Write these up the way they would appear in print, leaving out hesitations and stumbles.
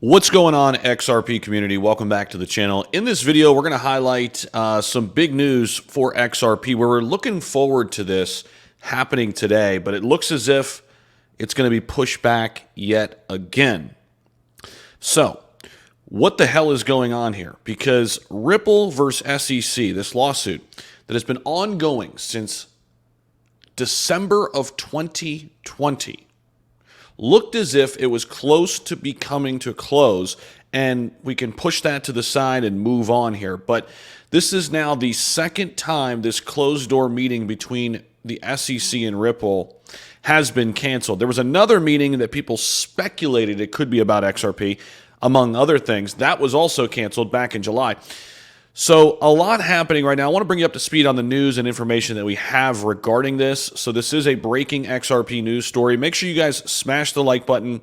What's going on, XRP community? Welcome back to the channel. In this video, we're going to highlight some big news for XRP, where we're looking forward to this happening today, but it looks as if it's going to be pushed back yet again. So, what the hell is going on here? Because Ripple versus SEC, this lawsuit that has been ongoing since December of 2020, looked as if it was close to be coming to a close, and we can push that to the side and move on here. But this is now the second time this closed-door meeting between the SEC and Ripple has been canceled. There was another meeting that people speculated it could be about XRP, among other things. That was also canceled back in July. So a lot happening right now. I want to bring you up to speed on the news and information that we have regarding this. So this is a breaking XRP news story. Make sure you guys smash the like button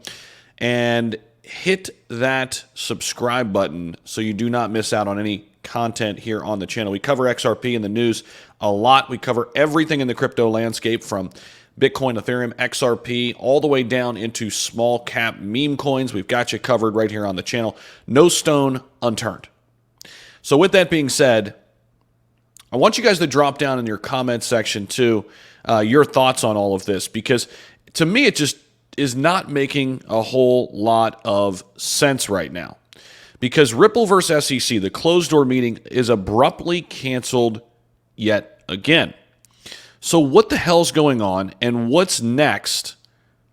and hit that subscribe button so you do not miss out on any content here on the channel. We cover XRP in the news a lot. We cover everything in the crypto landscape, from Bitcoin, Ethereum, XRP, all the way down into small cap meme coins. We've got you covered right here on the channel. No stone unturned. So with that being said, I want you guys to drop down in your comment section too your thoughts on all of this, because to me it just is not making a whole lot of sense right now. Because Ripple versus SEC, the closed door meeting, is abruptly canceled yet again. So what the hell's going on, and what's next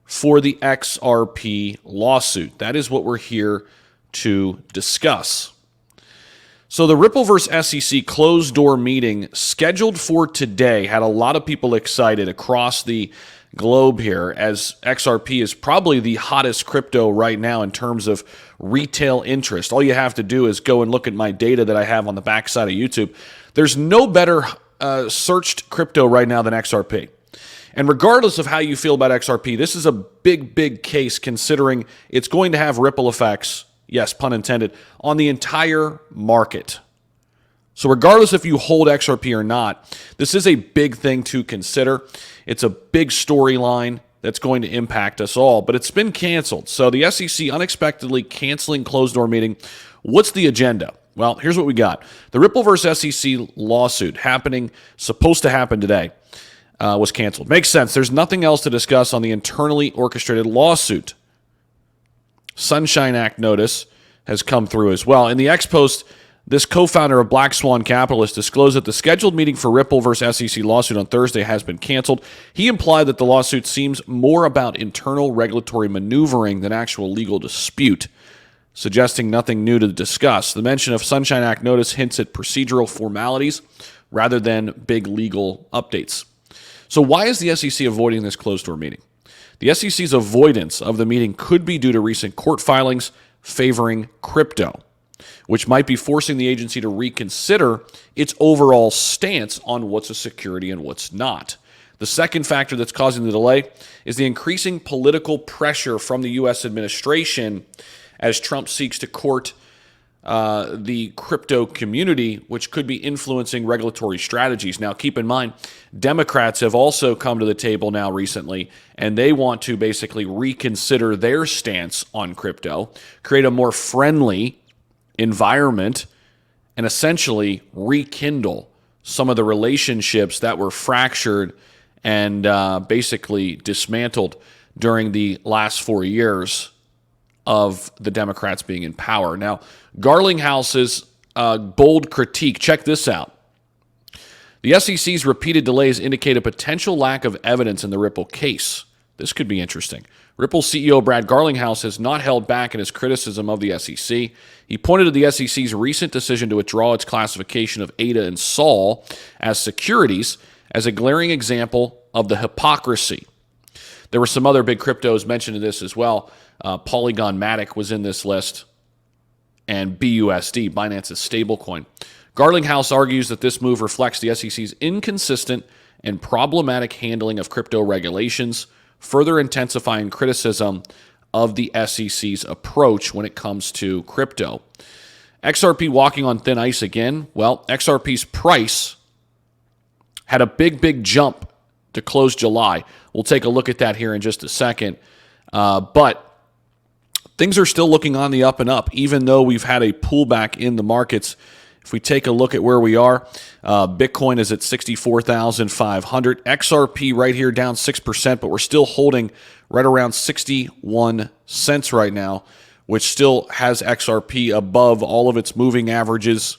for the XRP lawsuit? That is what we're here to discuss. So the Ripple versus SEC closed-door meeting scheduled for today had a lot of people excited across the globe here, as XRP is probably the hottest crypto right now in terms of retail interest. All you have to do is go and look at my data that I have on the backside of YouTube. There's no better searched crypto right now than XRP. And regardless of how you feel about XRP, this is a big case, considering it's going to have ripple effects, yes, pun intended, on the entire market. So regardless if you hold XRP or not, this is a big thing to consider. It's a big storyline that's going to impact us all, but it's been canceled. So the SEC unexpectedly canceling closed-door meeting. What's the agenda? Well, here's what we got. The Ripple versus SEC lawsuit supposed to happen today, was canceled. Makes sense. There's nothing else to discuss on the internally orchestrated lawsuit. Sunshine Act notice has come through as well. In the X post, this co-founder of Black Swan Capitalist disclosed that the scheduled meeting for Ripple versus SEC lawsuit on Thursday has been canceled. He implied that the lawsuit seems more about internal regulatory maneuvering than actual legal dispute, suggesting nothing new to discuss. The mention of Sunshine Act notice hints at procedural formalities rather than big legal updates. So why is the SEC avoiding this closed-door meeting? The SEC's avoidance of the meeting could be due to recent court filings favoring crypto, which might be forcing the agency to reconsider its overall stance on what's a security and what's not. The second factor that's causing the delay is the increasing political pressure from the U.S. administration as Trump seeks to court the crypto community, which could be influencing regulatory strategies. Now, keep in mind, Democrats have also come to the table now recently, and they want to basically reconsider their stance on crypto, create a more friendly environment, and essentially rekindle some of the relationships that were fractured and basically dismantled during the last 4 years of the Democrats being in power. Now, Garlinghouse's bold critique, check this out. The SEC's repeated delays indicate a potential lack of evidence in the Ripple case. This could be interesting. Ripple CEO Brad Garlinghouse has not held back in his criticism of the SEC. He pointed to the SEC's recent decision to withdraw its classification of ADA and SOL as securities as a glaring example of the hypocrisy. There were some other big cryptos mentioned in this as well. Polygon Matic was in this list, and BUSD, Binance's stablecoin. Garlinghouse argues that this move reflects the SEC's inconsistent and problematic handling of crypto regulations, further intensifying criticism of the SEC's approach when it comes to crypto. XRP walking on thin ice again. Well, XRP's price had a big jump to close July. We'll take a look at that here in just a second. But things are still looking on the up and up, even though we've had a pullback in the markets. If we take a look at where we are, Bitcoin is at 64,500. XRP right here down 6%, but we're still holding right around 61 cents right now, which still has XRP above all of its moving averages.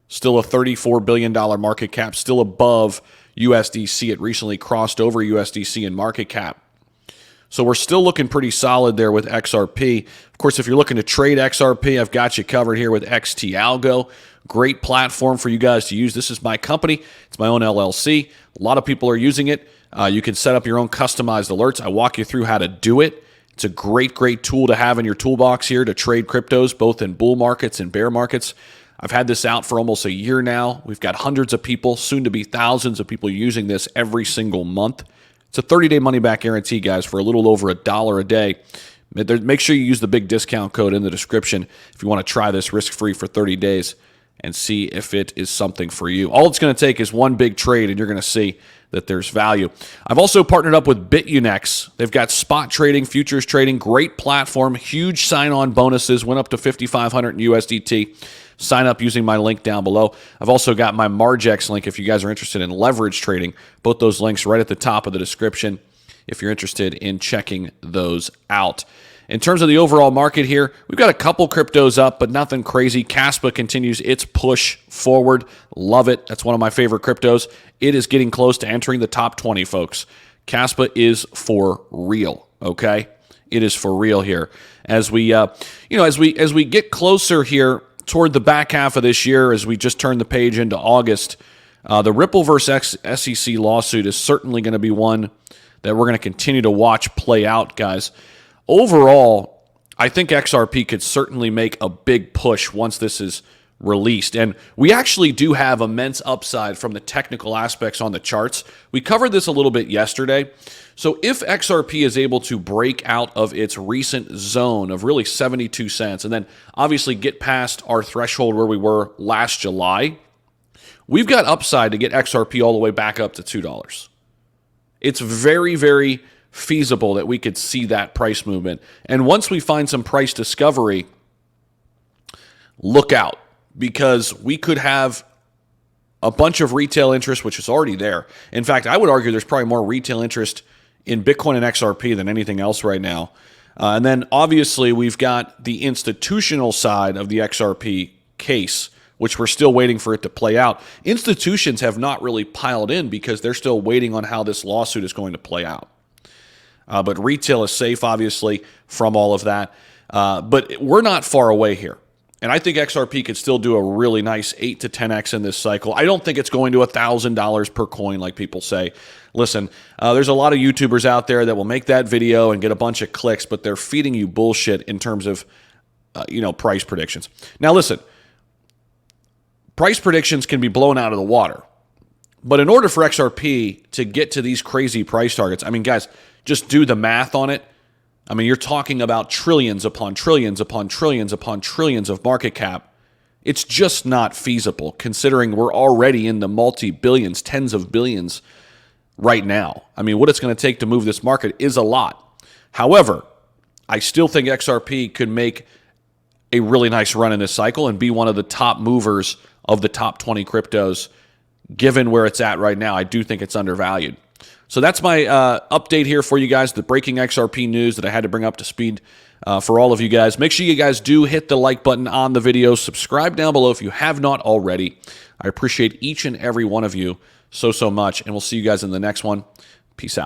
Still a $34 billion market cap, still above USDC. It recently crossed over USDC in market cap. So we're still looking pretty solid there with XRP. Of course, if you're looking to trade XRP, I've got you covered here with XT Algo. Great platform for you guys to use. This is my company. It's my own LLC. A lot of people are using it. You can set up your own customized alerts. I walk you through how to do it. It's a great, great tool to have in your toolbox here to trade cryptos, both in bull markets and bear markets. I've had this out for almost a year now. We've got hundreds of people, soon to be thousands of people using this every single month. It's a 30-day money-back guarantee, guys, for a little over $1 a day. Make sure you use the big discount code in the description if you want to try this risk-free for 30 days and see if it is something for you. All it's going to take is one big trade, and you're going to see that there's value. I've also partnered up with BITUNIX. They've got spot trading, futures trading, great platform, huge sign-on bonuses, went up to 5,500 in USDT. Sign up using my link down below. I've also got my Margex link if you guys are interested in leverage trading. Both those links right at the top of the description if you're interested in checking those out. In terms of the overall market here, we've got a couple cryptos up, but nothing crazy. Kaspa continues its push forward. Love it. That's one of my favorite cryptos. It is getting close to entering the top 20, folks. Kaspa is for real, okay? It is for real here. As we, as we get closer here toward the back half of this year, as we just turn the page into August, the Ripple versus SEC lawsuit is certainly going to be one that we're going to continue to watch play out, guys. Overall, I think XRP could certainly make a big push once this is released. And we actually do have immense upside from the technical aspects on the charts. We covered this a little bit yesterday. So if XRP is able to break out of its recent zone of really 72 cents and then obviously get past our threshold where we were last July, we've got upside to get XRP all the way back up to $2. It's very, very feasible that we could see that price movement. And once we find some price discovery, look out, because we could have a bunch of retail interest, which is already there. In fact, I would argue there's probably more retail interest in Bitcoin and XRP than anything else right now. And then obviously we've got the institutional side of the XRP case, which we're still waiting for it to play out. Institutions have not really piled in because they're still waiting on how this lawsuit is going to play out. But retail is safe, obviously, from all of that. But we're not far away here. And I think XRP could still do a really nice 8 to 10x in this cycle. I don't think it's going to $1,000 per coin like people say. Listen, there's a lot of YouTubers out there that will make that video and get a bunch of clicks, but they're feeding you bullshit in terms of, price predictions. Now, listen, price predictions can be blown out of the water. But in order for XRP to get to these crazy price targets, I mean, guys, just do the math on it. I mean, you're talking about trillions upon trillions upon trillions upon trillions of market cap. It's just not feasible considering we're already in the multi-billions, tens of billions right now. I mean, what it's going to take to move this market is a lot. However, I still think XRP could make a really nice run in this cycle and be one of the top movers of the top 20 cryptos. Given where it's at right now, I do think it's undervalued. So that's my update here for you guys, the breaking XRP news that I had to bring up to speed for all of you guys. Make sure you guys do hit the like button on the video. Subscribe down below if you have not already. I appreciate each and every one of you so much, and we'll see you guys in the next one. Peace out.